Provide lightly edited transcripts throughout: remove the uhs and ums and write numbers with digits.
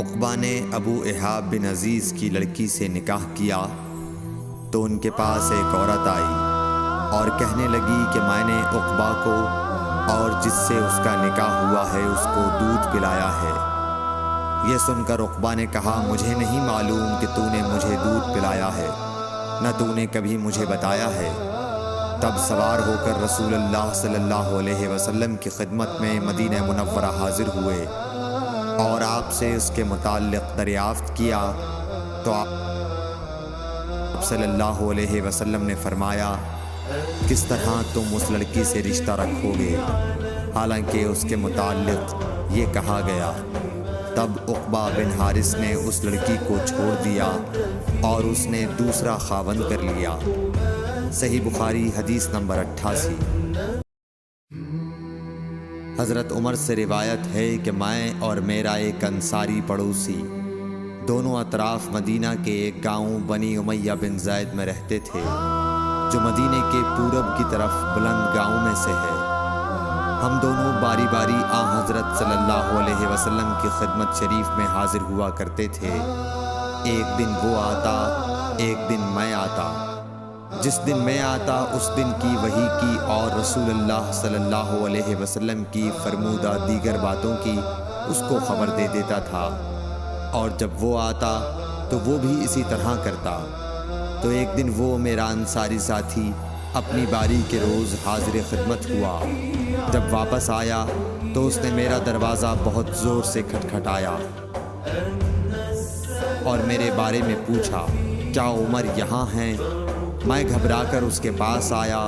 عقبہ نے ابو احاب بن عزیز کی لڑکی سے نکاح کیا تو ان کے پاس ایک عورت آئی اور کہنے لگی کہ میں نے عقبہ کو اور جس سے اس کا نکاح ہوا ہے اس کو دودھ پلایا ہے۔ یہ سن کر عقبہ نے کہا مجھے نہیں معلوم کہ تو نے مجھے دودھ پلایا ہے، نہ تو نے کبھی مجھے بتایا ہے۔ تب سوار ہو کر رسول اللہ صلی اللہ علیہ وسلم کی خدمت میں مدینہ منورہ حاضر ہوئے اور آپ سے اس کے متعلق دریافت کیا تو آپ صلی اللہ علیہ وسلم نے فرمایا کس طرح تم اس لڑکی سے رشتہ رکھو گے، حالانکہ اس کے متعلق یہ کہا گیا۔ تب عقبہ بن حارث نے اس لڑکی کو چھوڑ دیا اور اس نے دوسرا خاوند کر لیا۔ صحیح بخاری حدیث نمبر 88۔ حضرت عمر سے روایت ہے کہ میں اور میرا ایک انصاری پڑوسی دونوں اطراف مدینہ کے ایک گاؤں بنی امیہ بن زید میں رہتے تھے، جو مدینہ کے پورب کی طرف بلند گاؤں میں سے ہے۔ ہم دونوں باری باری حضرت صلی اللہ علیہ وسلم کی خدمت شریف میں حاضر ہوا کرتے تھے۔ ایک دن وہ آتا، ایک دن میں آتا۔ جس دن میں آتا اس دن کی وحی کی اور رسول اللہ صلی اللہ علیہ وسلم کی فرمودہ دیگر باتوں کی اس کو خبر دے دیتا تھا، اور جب وہ آتا تو وہ بھی اسی طرح کرتا۔ تو ایک دن وہ میرا انصاری ساتھی اپنی باری کے روز حاضر خدمت ہوا۔ جب واپس آیا تو اس نے میرا دروازہ بہت زور سے کھٹکھٹایا اور میرے بارے میں پوچھا کیا عمر یہاں ہیں؟ میں گھبرا کر اس کے پاس آیا۔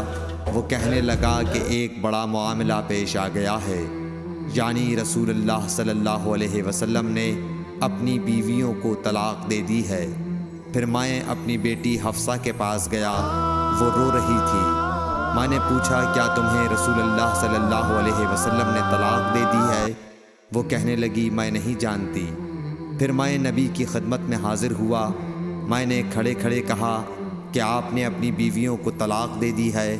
وہ کہنے لگا کہ ایک بڑا معاملہ پیش آ گیا ہے، یعنی رسول اللہ صلی اللہ علیہ وسلم نے اپنی بیویوں کو طلاق دے دی ہے۔ پھر میں اپنی بیٹی حفصہ کے پاس گیا، وہ رو رہی تھی۔ میں نے پوچھا کیا تمہیں رسول اللہ صلی اللہ علیہ وسلم نے طلاق دے دی ہے؟ وہ کہنے لگی میں نہیں جانتی۔ پھر میں نبی کی خدمت میں حاضر ہوا۔ میں نے کھڑے کھڑے کہا کہ آپ نے اپنی بیویوں کو طلاق دے دی ہے؟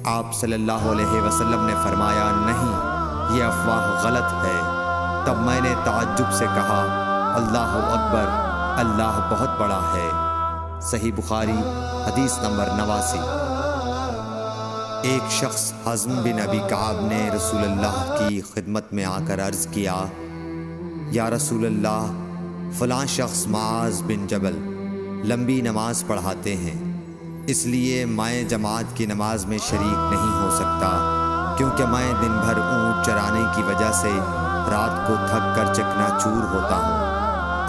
آپ صلی اللہ علیہ وسلم نے فرمایا نہیں، یہ افواہ غلط ہے۔ تب میں نے تعجب سے کہا اللہ اکبر، اللہ بہت بڑا ہے۔ صحیح بخاری حدیث نمبر 89۔ ایک شخص حزم بن ابی کعب نے رسول اللہ کی خدمت میں آ کر عرض کیا یا رسول اللہ، فلاں شخص معاذ بن جبل لمبی نماز پڑھاتے ہیں، اس لیے میں جماعت کی نماز میں شریک نہیں ہو سکتا، کیونکہ میں دن بھر اونٹ چرانے کی وجہ سے رات کو تھک کر چکنا چور ہوتا ہوں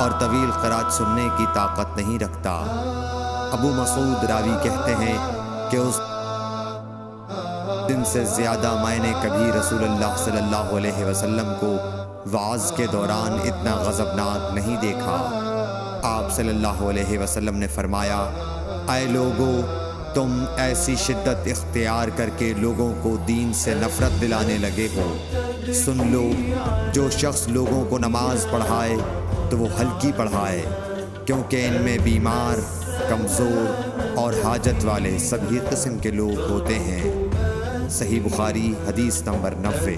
اور طویل قرات سننے کی طاقت نہیں رکھتا۔ ابو مسعود راوی کہتے ہیں کہ اس دن سے زیادہ میں نے کبھی رسول اللہ صلی اللہ علیہ وسلم کو وعظ کے دوران اتنا غضبناک نہیں دیکھا۔ آپ صلی اللہ علیہ وسلم نے فرمایا اے لوگو، تم ایسی شدت اختیار کر کے لوگوں کو دین سے نفرت دلانے لگے ہو۔ سن لو، جو شخص لوگوں کو نماز پڑھائے تو وہ ہلکی پڑھائے، کیونکہ ان میں بیمار، کمزور اور حاجت والے سبھی قسم کے لوگ ہوتے ہیں۔ صحیح بخاری حدیث نمبر 90۔